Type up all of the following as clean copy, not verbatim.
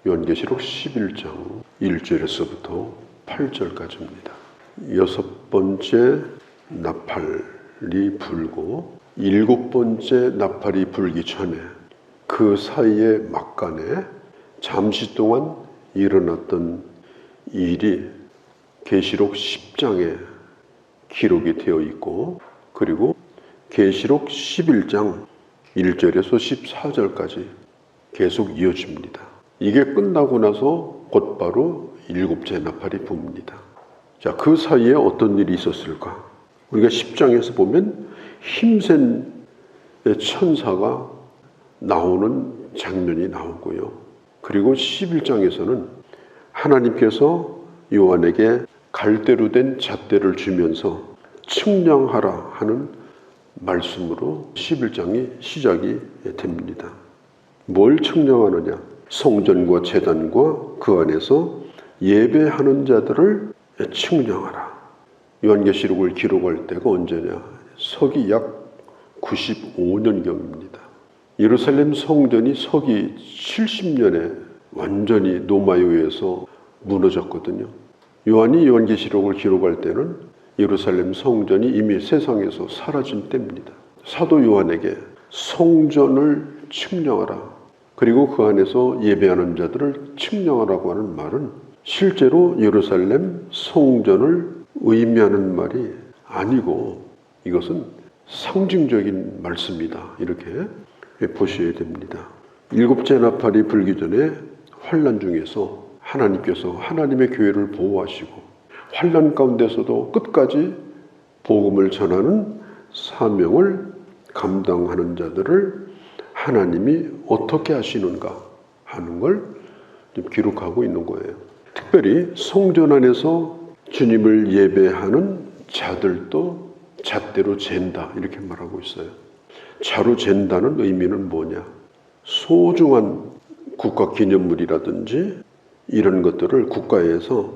요한계시록 11장 1절에서부터 8절까지입니다. 여섯 번째 나팔이 불고 일곱 번째 나팔이 불기 전에 그 사이에 막간에 잠시 동안 일어났던 일이 계시록 10장에 기록이 되어 있고, 그리고 계시록 11장 1절에서 14절까지 계속 이어집니다. 이게 끝나고 나서 곧바로 일곱째 나팔이 붑니다. 자, 그 사이에 어떤 일이 있었을까? 우리가 10장에서 보면 힘센 천사가 나오는 장면이 나오고요. 그리고 11장에서는 하나님께서 요한에게 갈대로 된 잣대를 주면서 측량하라 하는 말씀으로 11장이 시작이 됩니다. 뭘 측량하느냐? 성전과 제단과 그 안에서 예배하는 자들을 측량하라. 요한계시록을 기록할 때가 언제냐? 서기 약 95년경입니다. 예루살렘 성전이 서기 70년에 완전히 로마에 의해서 무너졌거든요. 요한이 요한계시록을 기록할 때는 예루살렘 성전이 이미 세상에서 사라진 때입니다. 사도 요한에게 성전을 측량하라, 그리고 그 안에서 예배하는 자들을 측량하라고 하는 말은 실제로 예루살렘 성전을 의미하는 말이 아니고 이것은 상징적인 말씀이다, 이렇게 보셔야 됩니다. 일곱째 나팔이 불기 전에 환난 중에서 하나님께서 하나님의 교회를 보호하시고 환난 가운데서도 끝까지 복음을 전하는 사명을 감당하는 자들을 하나님이 어떻게 하시는가 하는 걸 기록하고 있는 거예요. 특별히 성전 안에서 주님을 예배하는 자들도 잣대로 잰다, 이렇게 말하고 있어요. 자로 잰다는 의미는 뭐냐? 소중한 국가 기념물이라든지 이런 것들을 국가에서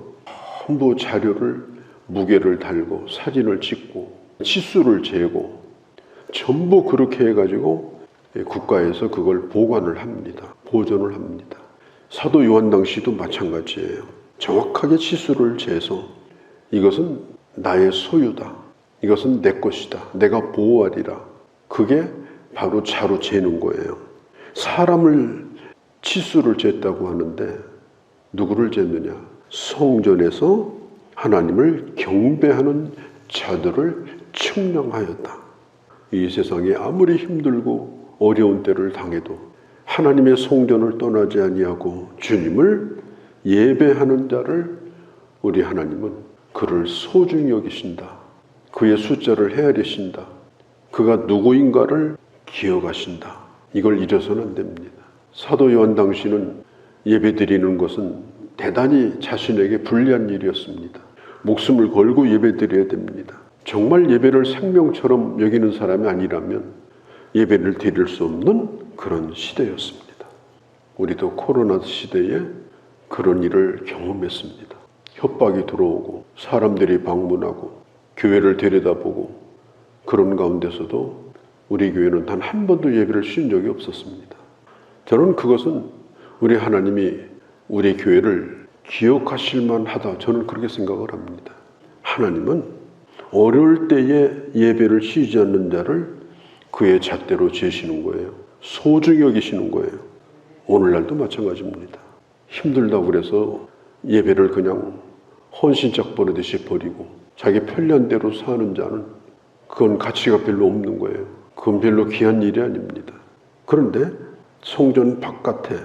전부 자료를, 무게를 달고 사진을 찍고 치수를 재고 전부 그렇게 해가지고 국가에서 그걸 보관을 합니다. 보존을 합니다. 사도 요한 당시도 마찬가지예요. 정확하게 치수를 재서 이것은 나의 소유다, 이것은 내 것이다, 내가 보호하리라. 그게 바로 자로 재는 거예요. 사람을 치수를 쟀다고 하는데 누구를 쟀느냐? 성전에서 하나님을 경배하는 자들을 측량하였다. 이 세상에 아무리 힘들고 어려운 때를 당해도 하나님의 성전을 떠나지 아니하고 주님을 예배하는 자를 우리 하나님은 그를 소중히 여기신다. 그의 숫자를 헤아리신다. 그가 누구인가를 기억하신다. 이걸 잊어서는 안 됩니다. 사도 요한 당시는 예배드리는 것은 대단히 자신에게 불리한 일이었습니다. 목숨을 걸고 예배드려야 됩니다. 정말 예배를 생명처럼 여기는 사람이 아니라면 예배를 드릴 수 없는 그런 시대였습니다. 우리도 코로나 시대에 그런 일을 경험했습니다. 협박이 들어오고 사람들이 방문하고 교회를 들여다보고 그런 가운데서도 우리 교회는 단 한 번도 예배를 쉰 적이 없었습니다. 저는 그것은 우리 하나님이 우리 교회를 기억하실 만하다, 저는 그렇게 생각을 합니다. 하나님은 어려울 때에 예배를 쉬지 않는 자를 그의 잣대로 재시는 거예요. 소중히 여기시는 거예요. 오늘날도 마찬가지입니다. 힘들다고 그래서 예배를 그냥 헌신짝 버리듯이 버리고 자기 편리한 대로 사는 자는 그건 가치가 별로 없는 거예요. 그건 별로 귀한 일이 아닙니다. 그런데 성전 바깥에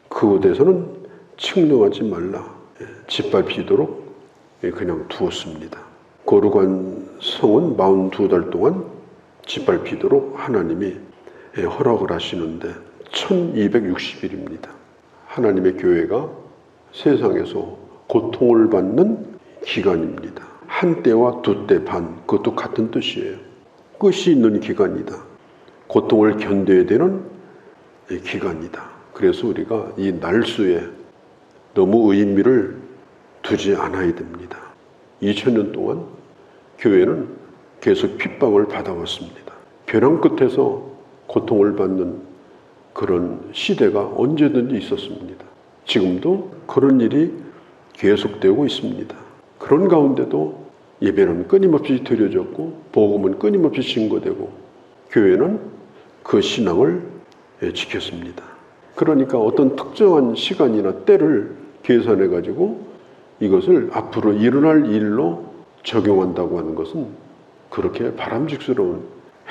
그곳에서는 측량하지 말라, 짓밟히도록 그냥 두었습니다. 거룩한 성은 42달 동안 짓밟히도록 하나님이 허락을 하시는데 1260일입니다. 하나님의 교회가 세상에서 고통을 받는 기간입니다. 한 때와 두 때 반, 그것도 같은 뜻이에요. 끝이 있는 기간이다. 고통을 견뎌야 되는 기간이다. 그래서 우리가 이 날수에 너무 의미를 두지 않아야 됩니다. 2000년 동안 교회는 계속 핍박을 받아왔습니다. 벼랑 끝에서 고통을 받는 그런 시대가 언제든지 있었습니다. 지금도 그런 일이 계속되고 있습니다. 그런 가운데도 예배는 끊임없이 드려졌고 복음은 끊임없이 증거되고 교회는 그 신앙을 지켰습니다. 그러니까 어떤 특정한 시간이나 때를 계산해 가지고 이것을 앞으로 일어날 일로 적용한다고 하는 것은 그렇게 바람직스러운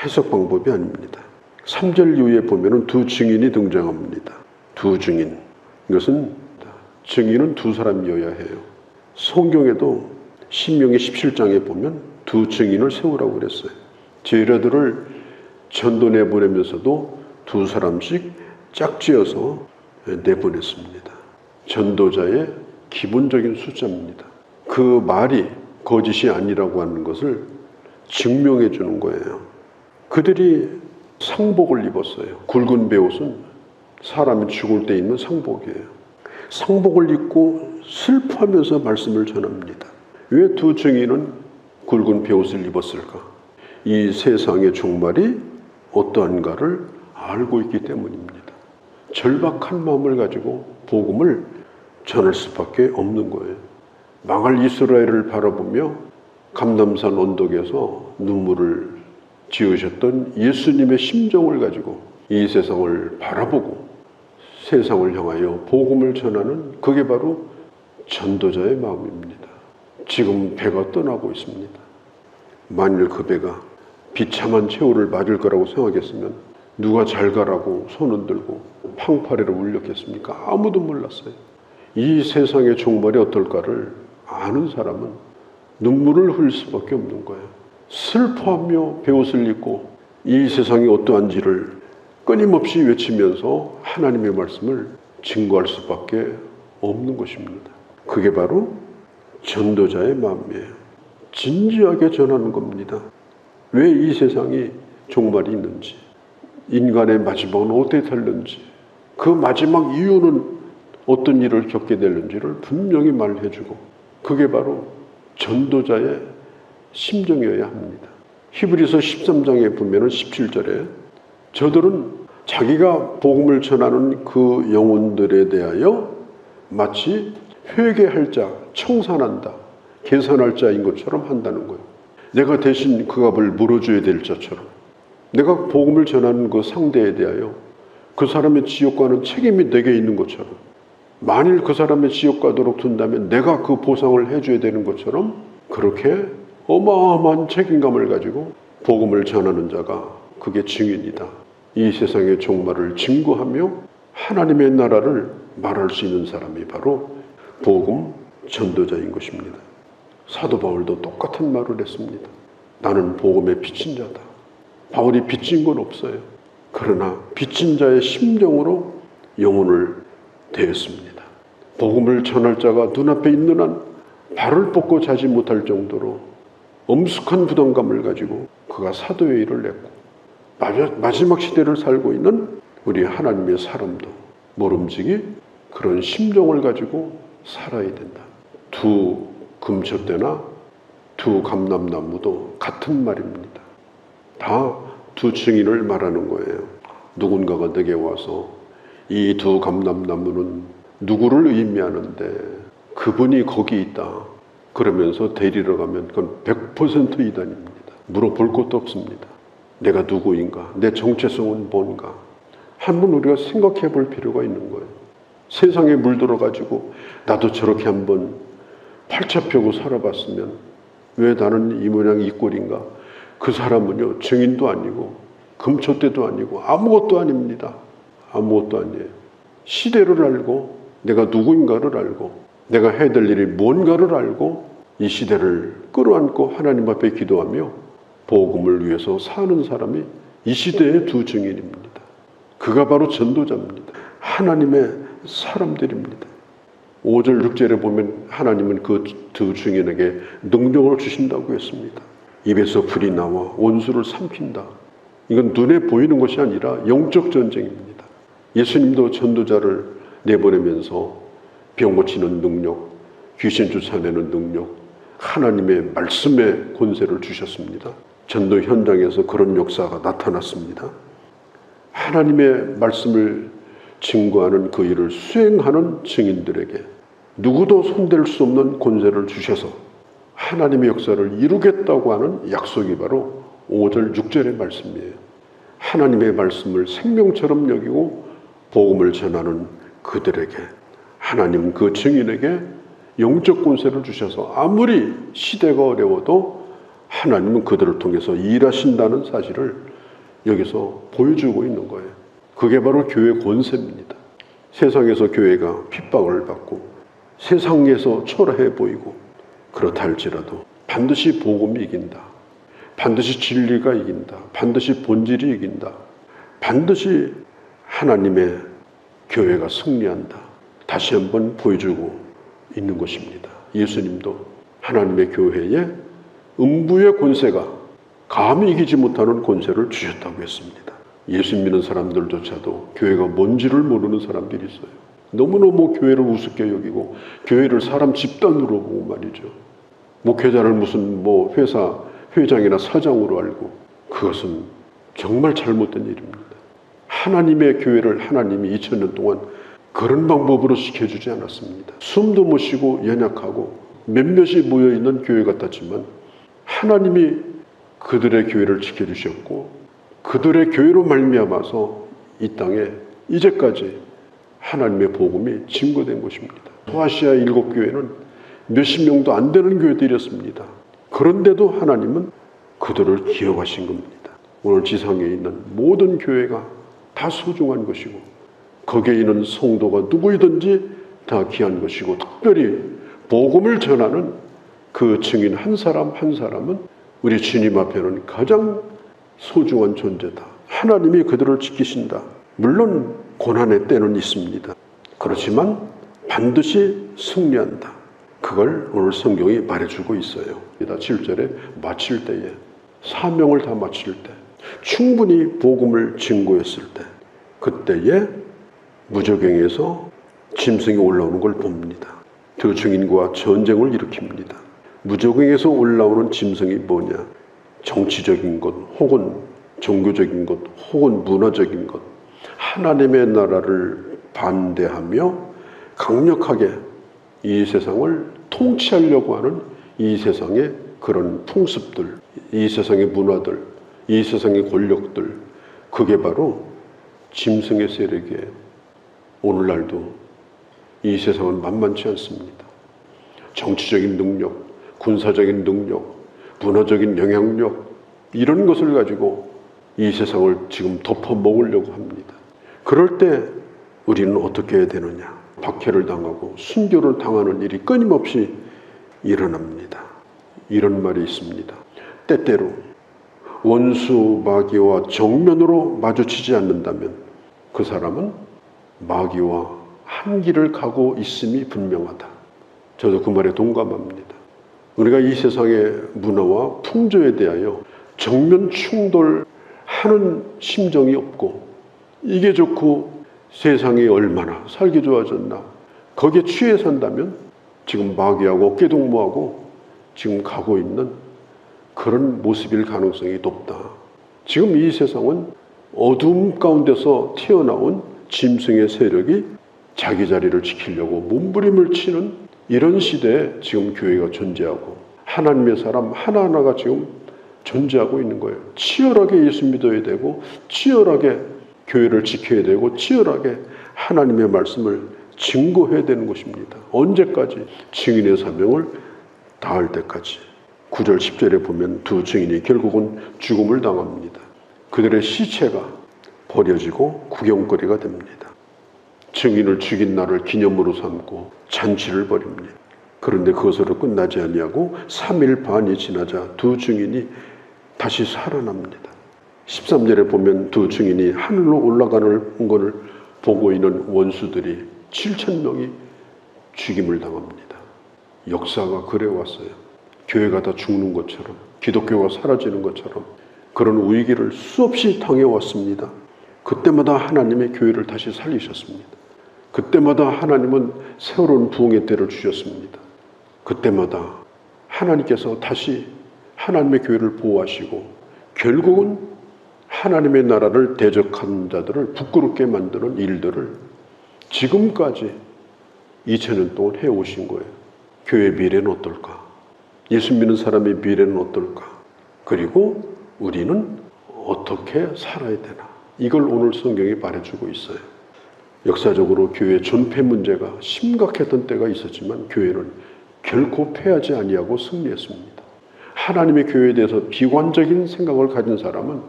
해석 방법이 아닙니다. 3절 이후에 보면은 두 증인이 등장합니다. 두 증인. 이것은 증인은 두 사람이어야 해요. 성경에도 신명기 17장에 보면 두 증인을 세우라고 그랬어요. 제자들을 전도 내보내면서도 두 사람씩 짝지어서 내보냈습니다. 전도자의 기본적인 숫자입니다. 그 말이 거짓이 아니라고 하는 것을 증명해 주는 거예요. 그들이 상복을 입었어요. 굵은 베옷은 사람이 죽을 때 입는 상복이에요. 상복을 입고 슬퍼하면서 말씀을 전합니다. 왜 두 증인은 굵은 베옷을 입었을까? 이 세상의 종말이 어떠한가를 알고 있기 때문입니다. 절박한 마음을 가지고 복음을 전할 수밖에 없는 거예요. 망할 이스라엘을 바라보며 감람산 언덕에서 눈물을 지으셨던 예수님의 심정을 가지고 이 세상을 바라보고 세상을 향하여 복음을 전하는 그게 바로 전도자의 마음입니다. 지금 배가 떠나고 있습니다. 만일 그 배가 비참한 최후를 맞을 거라고 생각했으면 누가 잘 가라고 손을 들고 팡파레를 울렸겠습니까? 아무도 몰랐어요. 이 세상의 종말이 어떨까를 아는 사람은 눈물을 흘릴 수밖에 없는 거예요. 슬퍼하며 베옷을 입고 이 세상이 어떠한지를 끊임없이 외치면서 하나님의 말씀을 증거할 수밖에 없는 것입니다. 그게 바로 전도자의 마음이에요. 진지하게 전하는 겁니다. 왜 이 세상이 종말이 있는지, 인간의 마지막은 어떻게 될는지, 그 마지막 이유는 어떤 일을 겪게 되는지를 분명히 말해주고, 그게 바로 전도자의 심정이어야 합니다. 히브리서 13장에 보면 17절에 저들은 자기가 복음을 전하는 그 영혼들에 대하여 마치 회개할 자, 청산한다, 계산할 자인 것처럼 한다는 거예요. 내가 대신 그 값을 물어줘야 될 자처럼, 내가 복음을 전하는 그 상대에 대하여 그 사람의 지옥과는 책임이 내게 있는 것처럼, 만일 그 사람의 지옥 가도록 둔다면 내가 그 보상을 해줘야 되는 것처럼, 그렇게 어마어마한 책임감을 가지고 복음을 전하는 자가 그게 증인이다. 이 세상의 종말을 증거하며 하나님의 나라를 말할 수 있는 사람이 바로 복음 전도자인 것입니다. 사도 바울도 똑같은 말을 했습니다. 나는 복음에 빚진 자다. 바울이 빚진 건 없어요. 그러나 빚진 자의 심정으로 영혼을 대했습니다. 복음을 전할 자가 눈앞에 있는 한 발을 뻗고 자지 못할 정도로 엄숙한 부담감을 가지고 그가 사도의 일을 냈고, 마지막 시대를 살고 있는 우리 하나님의 사람도 모름지기 그런 심정을 가지고 살아야 된다. 두 금초대나 두 감람나무도 같은 말입니다. 다 두 증인을 말하는 거예요. 누군가가 내게 와서 이 두 감람나무는 누구를 의미하는데 그분이 거기 있다 그러면서 데리러 가면 그건 100% 이단입니다. 물어볼 것도 없습니다. 내가 누구인가? 내 정체성은 뭔가? 한번 우리가 생각해 볼 필요가 있는 거예요. 세상에 물들어가지고 나도 저렇게 한번 팔자 펴고 살아봤으면 왜 나는 이 모양 이 꼴인가? 그 사람은요, 증인도 아니고 금초대도 아니고 아무것도 아닙니다. 아무것도 아니에요. 시대를 알고 내가 누구인가를 알고 내가 해야 될 일이 뭔가를 알고 이 시대를 끌어안고 하나님 앞에 기도하며 복음을 위해서 사는 사람이 이 시대의 두 증인입니다. 그가 바로 전도자입니다. 하나님의 사람들입니다. 5절 6절에 보면 하나님은 그 두 증인에게 능력을 주신다고 했습니다. 입에서 불이 나와 원수를 삼킨다. 이건 눈에 보이는 것이 아니라 영적 전쟁입니다. 예수님도 전도자를 내보내면서 병 고치는 능력, 귀신 쫓아내는 능력, 하나님의 말씀의 권세를 주셨습니다. 전도 현장에서 그런 역사가 나타났습니다. 하나님의 말씀을 증거하는 그 일을 수행하는 증인들에게 누구도 손댈 수 없는 권세를 주셔서 하나님의 역사를 이루겠다고 하는 약속이 바로 5절, 6절의 말씀이에요. 하나님의 말씀을 생명처럼 여기고 복음을 전하는 그들에게, 하나님 그 증인에게 영적 권세를 주셔서 아무리 시대가 어려워도 하나님은 그들을 통해서 일하신다는 사실을 여기서 보여주고 있는 거예요. 그게 바로 교회 권세입니다. 세상에서 교회가 핍박을 받고 세상에서 초라해 보이고 그렇다 할지라도 반드시 복음이 이긴다. 반드시 진리가 이긴다. 반드시 본질이 이긴다. 반드시 하나님의 교회가 승리한다. 다시 한번 보여주고 있는 것입니다. 예수님도 하나님의 교회에 음부의 권세가 감히 이기지 못하는 권세를 주셨다고 했습니다. 예수 믿는 사람들조차도 교회가 뭔지를 모르는 사람들이 있어요. 너무너무 교회를 우습게 여기고 교회를 사람 집단으로 보고 말이죠. 목회자를 무슨 회사 회장이나 사장으로 알고, 그것은 정말 잘못된 일입니다. 하나님의 교회를 하나님이 2000년 동안 그런 방법으로 지켜주지 않았습니다. 숨도 못 쉬고 연약하고 몇몇이 모여있는 교회 같았지만 하나님이 그들의 교회를 지켜주셨고 그들의 교회로 말미암아서 이 땅에 이제까지 하나님의 복음이 증거된 것입니다. 소아시아 7교회는 몇십 명도 안 되는 교회들이었습니다. 그런데도 하나님은 그들을 기억하신 겁니다. 오늘 지상에 있는 모든 교회가 다 소중한 것이고 거기에 있는 성도가 누구이든지 다 귀한 것이고, 특별히 복음을 전하는 그 증인 한 사람 한 사람은 우리 주님 앞에는 가장 소중한 존재다. 하나님이 그들을 지키신다. 물론 고난의 때는 있습니다. 그렇지만 반드시 승리한다. 그걸 오늘 성경이 말해주고 있어요. 7절에 마칠 때에, 사명을 다 마칠 때, 충분히 복음을 증거했을 때, 그때에 무저갱에서 짐승이 올라오는 걸 봅니다. 그 증인과 전쟁을 일으킵니다. 무저갱에서 올라오는 짐승이 뭐냐? 정치적인 것, 혹은 종교적인 것, 혹은 문화적인 것, 하나님의 나라를 반대하며 강력하게 이 세상을 통치하려고 하는 이 세상의 그런 풍습들, 이 세상의 문화들, 이 세상의 권력들, 그게 바로 짐승의 세력이에요. 오늘날도 이 세상은 만만치 않습니다. 정치적인 능력, 군사적인 능력, 문화적인 영향력, 이런 것을 가지고 이 세상을 지금 덮어먹으려고 합니다. 그럴 때 우리는 어떻게 해야 되느냐? 박해를 당하고 순교를 당하는 일이 끊임없이 일어납니다. 이런 말이 있습니다. 때때로 원수 마귀와 정면으로 마주치지 않는다면 그 사람은 마귀와 한 길을 가고 있음이 분명하다. 저도 그 말에 동감합니다. 우리가 이 세상의 문화와 풍조에 대하여 정면 충돌하는 심정이 없고, 이게 좋고 세상이 얼마나 살기 좋아졌나, 거기에 취해 산다면 지금 마귀하고 어깨동무하고 지금 가고 있는 그런 모습일 가능성이 높다. 지금 이 세상은 어둠 가운데서 튀어나온 짐승의 세력이 자기 자리를 지키려고 몸부림을 치는 이런 시대에 지금 교회가 존재하고 하나님의 사람 하나하나가 지금 존재하고 있는 거예요. 치열하게 예수 믿어야 되고, 치열하게 교회를 지켜야 되고, 치열하게 하나님의 말씀을 증거해야 되는 것입니다. 언제까지? 증인의 사명을 다할 때까지. 9절 10절에 보면 두 증인이 결국은 죽음을 당합니다. 그들의 시체가 버려지고 구경거리가 됩니다. 증인을 죽인 날을 기념으로 삼고 잔치를 벌입니다. 그런데 그것으로 끝나지 아니하고 3일 반이 지나자 두 증인이 다시 살아납니다. 13절에 보면 두 증인이 하늘로 올라가는 것을 보고 있는 원수들이 7,000명이 죽임을 당합니다. 역사가 그래왔어요. 교회가 다 죽는 것처럼, 기독교가 사라지는 것처럼 그런 위기를 수없이 당해왔습니다. 그때마다 하나님의 교회를 다시 살리셨습니다. 그때마다 하나님은 새로운 부흥의 때를 주셨습니다. 그때마다 하나님께서 다시 하나님의 교회를 보호하시고 결국은 하나님의 나라를 대적한 자들을 부끄럽게 만드는 일들을 지금까지 2000년 동안 해오신 거예요. 교회 미래는 어떨까? 예수 믿는 사람의 미래는 어떨까? 그리고 우리는 어떻게 살아야 되나? 이걸 오늘 성경이 말해주고 있어요. 역사적으로 교회 존폐 문제가 심각했던 때가 있었지만 교회는 결코 패하지 아니하고 승리했습니다. 하나님의 교회에 대해서 비관적인 생각을 가진 사람은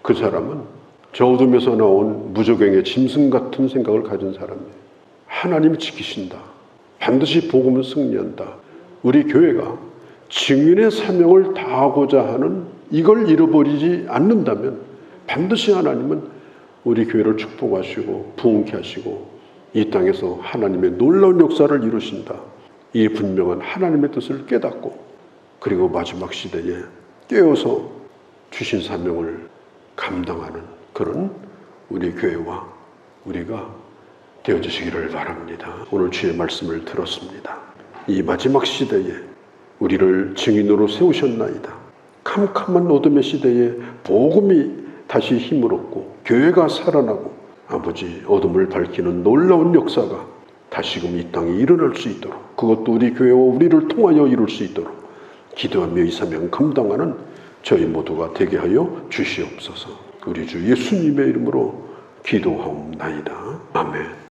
그 사람은 저 어둠에서 나온 무저갱의 짐승 같은 생각을 가진 사람이에요. 하나님이 지키신다. 반드시 복음은 승리한다. 우리 교회가 증인의 사명을 다하고자 하는 이걸 잃어버리지 않는다면 반드시 하나님은 우리 교회를 축복하시고 부흥케 하시고 이 땅에서 하나님의 놀라운 역사를 이루신다. 이 분명한 하나님의 뜻을 깨닫고 그리고 마지막 시대에 깨어서 주신 사명을 감당하는 그런 우리 교회와 우리가 되어주시기를 바랍니다. 오늘 주의 말씀을 들었습니다. 이 마지막 시대에 우리를 증인으로 세우셨나이다. 캄캄한 어둠의 시대에 복음이 다시 힘을 얻고 교회가 살아나고 아버지 어둠을 밝히는 놀라운 역사가 다시금 이 땅에 일어날 수 있도록 그것도 우리 교회와 우리를 통하여 이룰 수 있도록 기도하며 이 사명 감당하는 저희 모두가 되게 하여 주시옵소서. 우리 주 예수님의 이름으로 기도하옵나이다. 아멘.